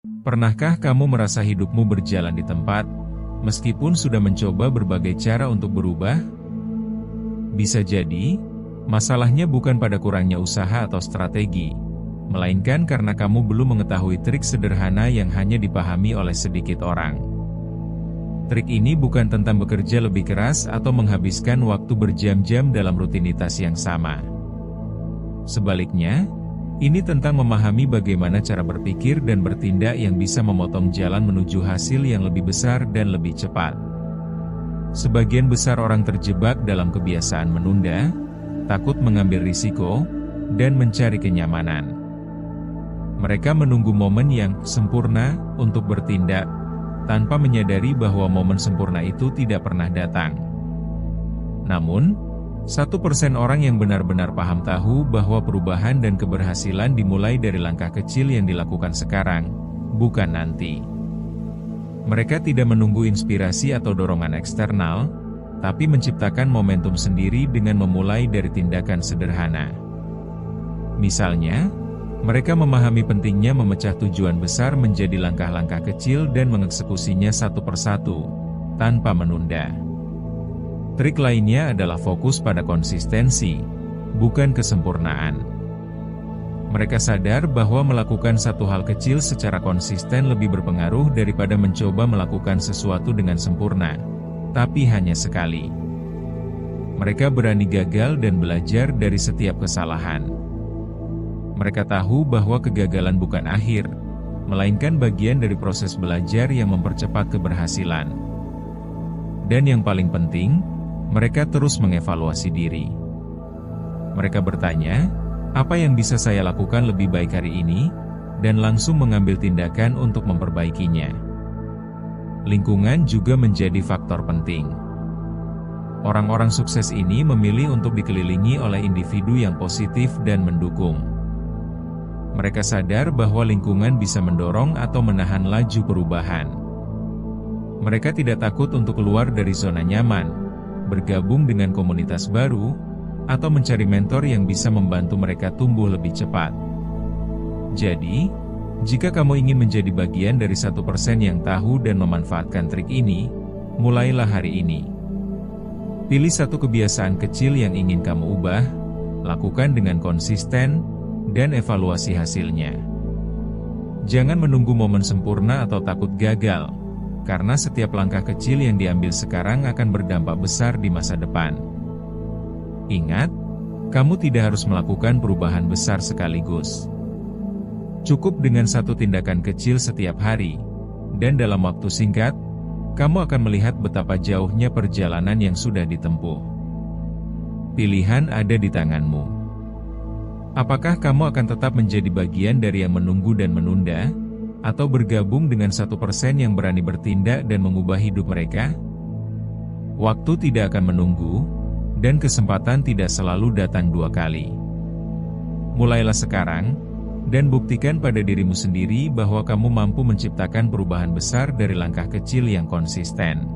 Pernahkah kamu merasa hidupmu berjalan di tempat, meskipun sudah mencoba berbagai cara untuk berubah? Bisa jadi, masalahnya bukan pada kurangnya usaha atau strategi, melainkan karena kamu belum mengetahui trik sederhana yang hanya dipahami oleh sedikit orang. Trik ini bukan tentang bekerja lebih keras atau menghabiskan waktu berjam-jam dalam rutinitas yang sama. Sebaliknya, ini tentang memahami bagaimana cara berpikir dan bertindak yang bisa memotong jalan menuju hasil yang lebih besar dan lebih cepat. Sebagian besar orang terjebak dalam kebiasaan menunda, takut mengambil risiko, dan mencari kenyamanan. Mereka menunggu momen yang sempurna untuk bertindak, tanpa menyadari bahwa momen sempurna itu tidak pernah datang. Namun, 1% orang yang benar-benar paham tahu bahwa perubahan dan keberhasilan dimulai dari langkah kecil yang dilakukan sekarang, bukan nanti. Mereka tidak menunggu inspirasi atau dorongan eksternal, tapi menciptakan momentum sendiri dengan memulai dari tindakan sederhana. Misalnya, mereka memahami pentingnya memecah tujuan besar menjadi langkah-langkah kecil dan mengeksekusinya satu persatu, tanpa menunda. Trik lainnya adalah fokus pada konsistensi, bukan kesempurnaan. Mereka sadar bahwa melakukan satu hal kecil secara konsisten lebih berpengaruh daripada mencoba melakukan sesuatu dengan sempurna, tapi hanya sekali. Mereka berani gagal dan belajar dari setiap kesalahan. Mereka tahu bahwa kegagalan bukan akhir, melainkan bagian dari proses belajar yang mempercepat keberhasilan. Dan yang paling penting, mereka terus mengevaluasi diri. Mereka bertanya, apa yang bisa saya lakukan lebih baik hari ini, dan langsung mengambil tindakan untuk memperbaikinya. Lingkungan juga menjadi faktor penting. Orang-orang sukses ini memilih untuk dikelilingi oleh individu yang positif dan mendukung. Mereka sadar bahwa lingkungan bisa mendorong atau menahan laju perubahan. Mereka tidak takut untuk keluar dari zona nyaman, bergabung dengan komunitas baru, atau mencari mentor yang bisa membantu mereka tumbuh lebih cepat. Jadi, jika kamu ingin menjadi bagian dari 1% yang tahu dan memanfaatkan trik ini, mulailah hari ini. Pilih satu kebiasaan kecil yang ingin kamu ubah, lakukan dengan konsisten, dan evaluasi hasilnya. Jangan menunggu momen sempurna atau takut gagal, karena setiap langkah kecil yang diambil sekarang akan berdampak besar di masa depan. Ingat, kamu tidak harus melakukan perubahan besar sekaligus. Cukup dengan satu tindakan kecil setiap hari, dan dalam waktu singkat, kamu akan melihat betapa jauhnya perjalanan yang sudah ditempuh. Pilihan ada di tanganmu. Apakah kamu akan tetap menjadi bagian dari yang menunggu dan menunda, atau bergabung dengan 1% yang berani bertindak dan mengubah hidup mereka? Waktu tidak akan menunggu, dan kesempatan tidak selalu datang dua kali. Mulailah sekarang, dan buktikan pada dirimu sendiri bahwa kamu mampu menciptakan perubahan besar dari langkah kecil yang konsisten.